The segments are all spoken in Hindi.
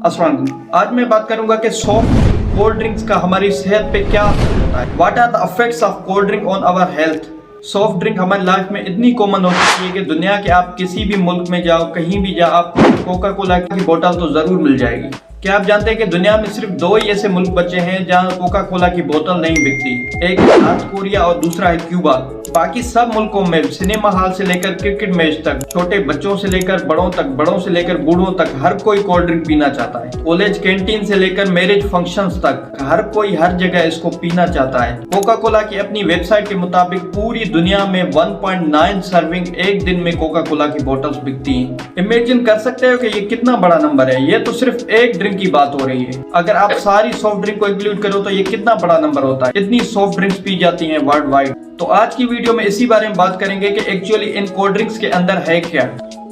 अस्सलाम वालेकुम। आज मैं बात करूंगा कि सॉफ्ट कोल्ड ड्रिंक्स का हमारी सेहत पे क्या होता है। What are the effects of cold drink on our health. Soft drink हमारी लाइफ में इतनी कॉमन हो चुकी है कि दुनिया के आप किसी भी मुल्क में जाओ, कहीं भी जाओ, आपको कोका कोला की बोतल तो जरूर मिल जाएगी। क्या आप जानते हैं कि दुनिया में सिर्फ 2 ही ऐसे मुल्क बचे हैं जहां कोका कोला की बोतल नहीं बिकती। एक नॉर्थ कोरिया और दूसरा है क्यूबा। बाकी सब मुल्कों में सिनेमा हॉल से लेकर क्रिकेट मैच तक, छोटे बच्चों से लेकर बड़ों तक, बड़ों से लेकर बूढ़ों तक हर कोई कोल्ड ड्रिंक पीना चाहता है। कॉलेज कैंटीन से लेकर मैरिज फंक्शंस तक हर कोई हर जगह इसको पीना चाहता है। कोका कोला की अपनी वेबसाइट के मुताबिक पूरी दुनिया में 1.9 सर्विंग एक दिन में कोका कोला की बोतल्स बिकती हैं। इमेजिन कर सकते हो कि ये कितना बड़ा नंबर है। ये तो सिर्फ एक ड्रिंक की बात हो रही है। अगर आप सारी सॉफ्ट ड्रिंक को इंक्लूड करो तो ये कितना बड़ा नंबर होता है। इतनी सॉफ्ट ड्रिंक्स पी जाती हैं वर्ल्ड वाइड। तो आज की वीडियो में इसी बारे में बात करेंगे कि एक्चुअली इन कोल्ड ड्रिंक्स के अंदर है क्या।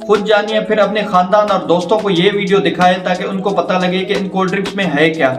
खुद जानिए, फिर अपने खानदान और दोस्तों को ये वीडियो दिखाएं ताकि उनको पता लगे कि इन कोल्ड ड्रिंक्स में है क्या।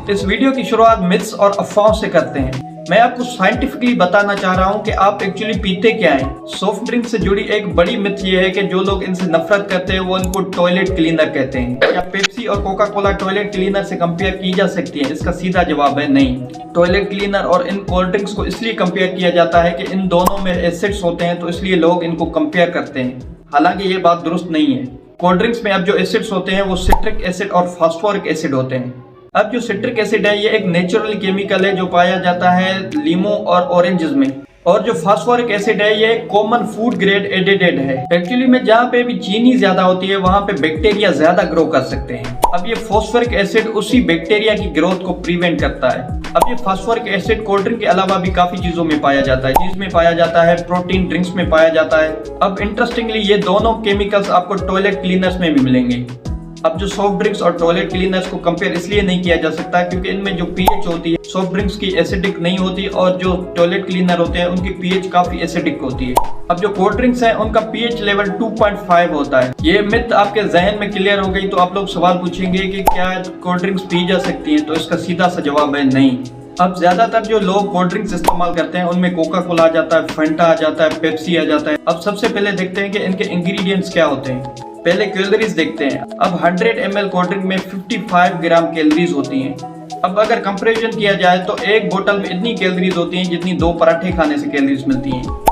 इस वीडियो की शुरुआत मिथ्स और अफवाहों से करते हैं। मैं आपको साइंटिफिकली बताना चाह रहा हूं कि आप एक्चुअली पीते क्या हैं। सॉफ्ट ड्रिंक से जुड़ी एक बड़ी मिथ ये है कि जो लोग इनसे नफरत करते हैं वो इनको टॉयलेट क्लीनर कहते हैं। क्या पेप्सी और कोका कोला टॉयलेट क्लीनर से कंपेयर की जा सकती है? इसका सीधा जवाब है नहीं। टॉयलेट क्लीनर और इन कोल्ड ड्रिंक्स को इसलिए कंपेयर किया जाता है कि इन दोनों में एसिड्स होते हैं, तो इसलिए लोग इनको कंपेयर करते हैं। हालांकि ये बात दुरुस्त नहीं है। कोल्ड ड्रिंक्स में अब जो एसिड्स होते हैं वो सिट्रिक एसिड और फास्फोरिक एसिड होते हैं। अब जो सिट्रिक एसिड है ये एक नेचुरल केमिकल है जो पाया जाता है लीमू और ऑरेंजेस में, और जो फास्फोरिक एसिड है ये कॉमन फूड ग्रेड एडेड है। एक्चुअली में जहाँ पे भी चीनी ज्यादा होती है वहाँ पे बैक्टीरिया ज्यादा ग्रो कर सकते हैं। अब ये फास्फोरिक एसिड उसी बैक्टीरिया की ग्रोथ को प्रिवेंट करता है। अब ये फास्फोरिक एसिड कोल्ड ड्रिंक के अलावा भी काफी चीजों में पाया जाता है, जिसमें पाया जाता है प्रोटीन ड्रिंक्स में पाया जाता है। अब इंटरेस्टिंगली ये दोनों केमिकल्स आपको टॉयलेट क्लीनर्स में भी मिलेंगे। अब जो सॉफ्ट ड्रिंक्स और टॉयलेट क्लीनर्स को कंपेयर इसलिए नहीं किया जा सकता क्योंकि इनमें जो पीएच होती है सॉफ्ट ड्रिंक्स की एसिडिक नहीं होती, और जो टॉयलेट क्लीनर होते हैं उनकी पीएच काफी एसिडिक होती है। अब जो कोल्ड ड्रिंक्स हैं उनका पीएच लेवल 2.5 होता है। ये मिथ आपके जहन में क्लियर हो गई तो आप लोग सवाल पूछेंगे कि क्या कोल्ड ड्रिंक्स पी जा सकती हैं, तो इसका सीधा सा जवाब है नहीं। अब ज्यादातर जो लोग कोल्ड ड्रिंक्स इस्तेमाल करते हैं उनमें कोका कोला आ जाता है, फैंटा आ जाता है, पेप्सी आ जाता है। अब सबसे पहले देखते हैं कि इनके इंग्रेडिएंट्स क्या होते हैं। पहले कैलोरीज देखते हैं। अब 100 ml कोल्ड ड्रिंक में 55 ग्राम कैलोरीज होती हैं। अब अगर कंपैरिजन किया जाए तो एक बोतल में इतनी कैलोरीज होती हैं जितनी 2 पराठे खाने से कैलोरीज मिलती हैं।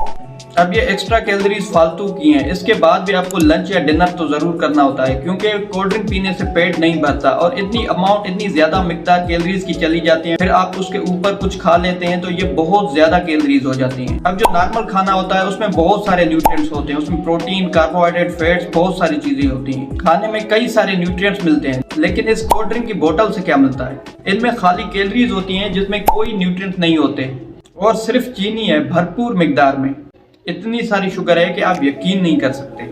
अब ये एक्स्ट्रा कैलोरीज फालतू की हैं। इसके बाद भी आपको लंच या डिनर तो जरूर करना होता है क्योंकि कोल्ड ड्रिंक पीने से पेट नहीं भरता और इतनी ज्यादा मिकदार कैलोरीज की चली जाती है। फिर आप उसके ऊपर कुछ खा लेते हैं तो ये बहुत ज्यादा कैलोरीज हो जाती हैं। अब जो नॉर्मल खाना होता है उसमें बहुत सारे न्यूट्रिएंट्स होते हैं। उसमें प्रोटीन, कार्बोहाइड्रेट, फैट्स, बहुत सारी चीजें होती हैं। खाने में कई सारे न्यूट्रिएंट्स मिलते हैं, लेकिन इस कोल्ड ड्रिंक की बोतल से क्या मिलता है? इनमें खाली कैलोरीज होती हैं जिसमें कोई न्यूट्रिएंट्स नहीं होते, और सिर्फ चीनी है भरपूर मिकदार में। इतनी सारी शुगर है कि आप यकीन नहीं कर सकते।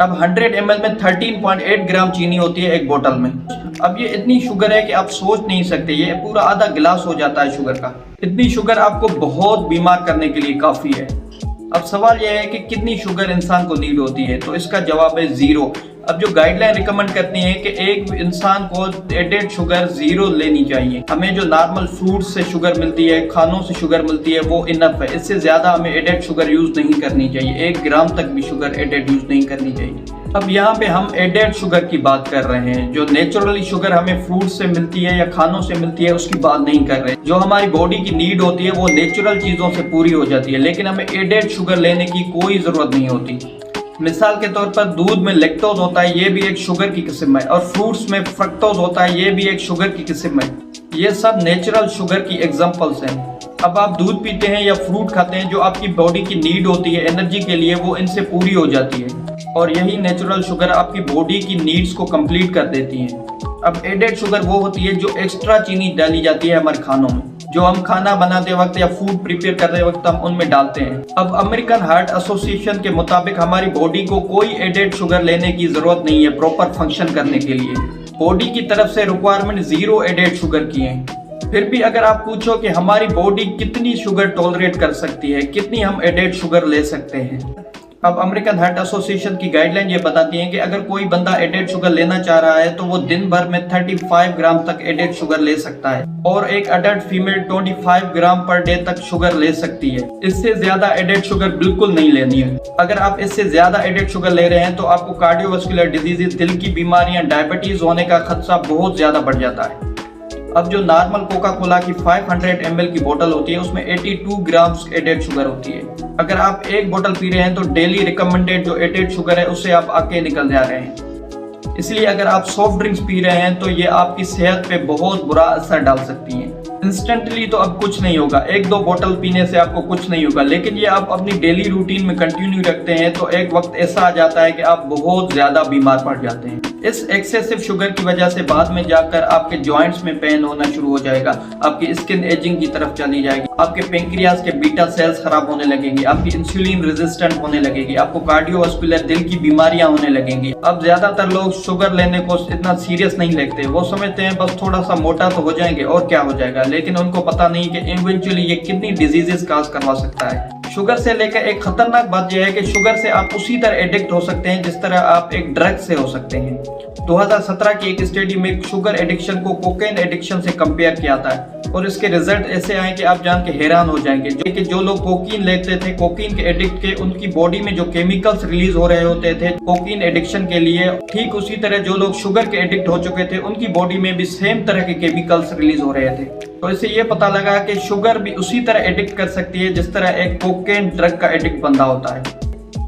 अब 100 ml में 13.8 ग्राम चीनी होती है एक बोतल में। अब ये इतनी शुगर है कि आप सोच नहीं सकते, ये पूरा आधा गिलास हो जाता है शुगर का। इतनी शुगर आपको बहुत बीमार करने के लिए काफी है। अब सवाल यह है कि कितनी शुगर इंसान को नीड होती है, तो इसका जवाब है 0। अब जो गाइडलाइन रिकमेंड करती है कि एक इंसान को एडेड शुगर 0 लेनी चाहिए। हमें जो नॉर्मल फ्रूट से शुगर मिलती है, खानों से शुगर मिलती है, वो इनफ है। इससे ज्यादा हमें एडेड शुगर यूज नहीं करनी चाहिए। 1 ग्राम तक भी शुगर एडेड यूज नहीं करनी चाहिए। अब यहाँ पे हम एडेड शुगर की बात कर रहे हैं। जो नेचुरली शुगर हमें फ्रूट से मिलती है या खानों से मिलती है उसकी बात नहीं कर रहे। जो हमारी बॉडी की नीड होती है वो नेचुरल चीजों से पूरी हो जाती है, लेकिन हमें एडेड शुगर लेने की कोई जरूरत नहीं होती। मिसाल के तौर पर दूध में लैक्टोज होता है, ये भी एक शुगर की किस्म है, और फ्रूट्स में फ्रक्टोज होता है, ये भी एक शुगर की किस्म है। ये सब नेचुरल शुगर की एग्जांपल्स हैं। अब आप दूध पीते हैं या फ्रूट खाते हैं, जो आपकी बॉडी की नीड होती है एनर्जी के लिए, वो इनसे पूरी हो जाती है, और यही नेचुरल शुगर आपकी बॉडी की नीड्स को कंप्लीट कर देती है। अब एडेड शुगर वो होती है जो एक्स्ट्रा चीनी डाली जाती है हमारे खानों में, जो हम खाना बनाते वक्त या फूड प्रिपेयर करते वक्त हम उनमें डालते हैं। अब अमेरिकन हार्ट एसोसिएशन के मुताबिक हमारी बॉडी को कोई एडेड शुगर लेने की जरूरत नहीं है प्रॉपर फंक्शन करने के लिए। बॉडी की तरफ से रिक्वायरमेंट 0 एडेड शुगर की है। फिर भी अगर आप पूछो कि हमारी बॉडी कितनी शुगर टॉलरेट कर सकती है, कितनी हम एडेड शुगर ले सकते हैं, अब अमेरिकन हार्ट एसोसिएशन की गाइडलाइन ये बताती है कि अगर कोई बंदा एडेड शुगर लेना चाह रहा है तो वो दिन भर में 35 ग्राम तक एडेड शुगर ले सकता है और एक अडल्ट फीमेल 25 ग्राम पर डे तक शुगर ले सकती है। इससे ज्यादा एडेड शुगर बिल्कुल नहीं लेनी है। अगर आप इससे ज्यादा एडेड शुगर ले रहे हैं तो आपको कार्डियोवास्कुलर डिजीजेस, दिल की बीमारियां, डायबिटीज होने का खदशा बहुत ज्यादा बढ़ जाता है। अब जो नॉर्मल कोका कोला की 500 ml की बोतल होती है उसमें 82 ग्राम्स एडेड शुगर होती है। अगर आप एक बोतल पी रहे हैं तो डेली रिकमेंडेड जो एडेड शुगर है उससे आप आगे निकल जा रहे हैं। इसलिए अगर आप सॉफ्ट ड्रिंक्स पी रहे हैं तो ये आपकी सेहत पे बहुत बुरा असर डाल सकती हैं। इंस्टेंटली तो अब कुछ नहीं होगा, एक दो बोतल पीने से आपको कुछ नहीं होगा, लेकिन ये आप अपनी डेली रूटीन में कंटिन्यू रखते हैं तो एक वक्त ऐसा आ जाता है कि आप बहुत ज्यादा बीमार पड़ जाते हैं। इस एक्सेसिव शुगर की वजह से बाद में जाकर आपके जॉइंट्स में पेन होना शुरू हो जाएगा, आपकी स्किन एजिंग की तरफ चली जाएगी, आपके पेंक्रियाज के बीटा सेल्स खराब होने लगेंगे, आपकी इंसुलिन रेजिस्टेंट होने लगेगी, आपको कार्डियोवास्कुलर दिल की बीमारियां होने लगेंगी। अब ज्यादातर लोग शुगर लेने को इतना सीरियस नहीं लेते, वो समझते हैं बस थोड़ा सा मोटा तो हो जाएंगे और क्या हो जाएगा, लेकिन उनको पता नहीं कि इवेंचुअली ये कितनी डिजीजेस काज करवा सकता है। शुगर से लेकर एक खतरनाक बात यह है कि शुगर से आप उसी तरह एडिक्ट हो सकते हैं जिस तरह आप एक ड्रग से हो सकते हैं। 2017 की एक स्टडी में शुगर एडिक्शन को कोकेन एडिक्शन से कंपेयर किया था और इसके रिजल्ट ऐसे आए कि आप जान के हैरान हो जाएंगे। जो लोग कोकीन लेते थे, कोकीन के एडिक्ट के, उनकी बॉडी में जो केमिकल्स रिलीज हो रहे होते थे कोकीन एडिक्शन के लिए, ठीक उसी तरह जो लोग शुगर के एडिक्ट हो चुके थे उनकी बॉडी में भी सेम तरह के केमिकल्स रिलीज हो रहे थे। तो इससे ये पता लगा कि शुगर भी उसी तरह एडिक्ट कर सकती है जिस तरह एक कोकेन ड्रग का एडिक्ट बंदा होता है।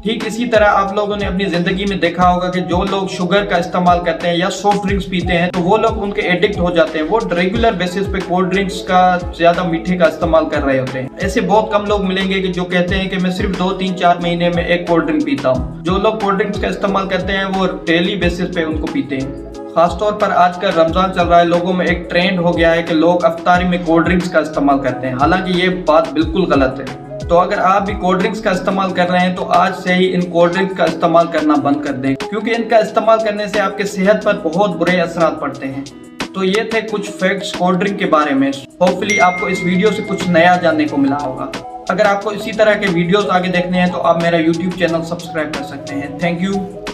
ठीक इसी तरह आप लोगों ने अपनी जिंदगी में देखा होगा कि जो लोग शुगर का इस्तेमाल करते हैं या सॉफ्ट ड्रिंक्स पीते हैं तो वो लोग उनके एडिक्ट हो जाते हैं। वो रेगुलर बेसिस पे कोल्ड ड्रिंक्स का ज्यादा मीठे का इस्तेमाल कर रहे होते हैं। ऐसे बहुत कम लोग मिलेंगे कि जो कहते हैं कि मैं सिर्फ 2-3-4 महीने में एक कोल्ड ड्रिंक पीता हूँ। जो लोग कोल्ड ड्रिंक्स का इस्तेमाल करते हैं वो डेली बेसिस पे उनको पीते हैं। खासतौर पर आजकल रमजान चल रहा है, लोगों में एक ट्रेंड हो गया है कि लोग अफ्तारी में कोल्ड ड्रिंक्स का इस्तेमाल करते हैं। हालांकि ये बात बिल्कुल गलत है। तो अगर आप भी कोल्ड ड्रिंक्स का इस्तेमाल कर रहे हैं तो आज से ही इन कोल्ड ड्रिंक्स का इस्तेमाल करना बंद कर दें, क्योंकि इनका इस्तेमाल करने से आपके सेहत पर बहुत बुरे असरात पड़ते हैं। तो ये थे कुछ फैक्ट्स कोल्ड ड्रिंक के बारे में। होपफुली आपको इस वीडियो से कुछ नया जानने को मिला होगा। अगर आपको इसी तरह के वीडियोस आगे देखने हैं तो आप मेरा YouTube चैनल सब्सक्राइब कर सकते हैं। Thank you.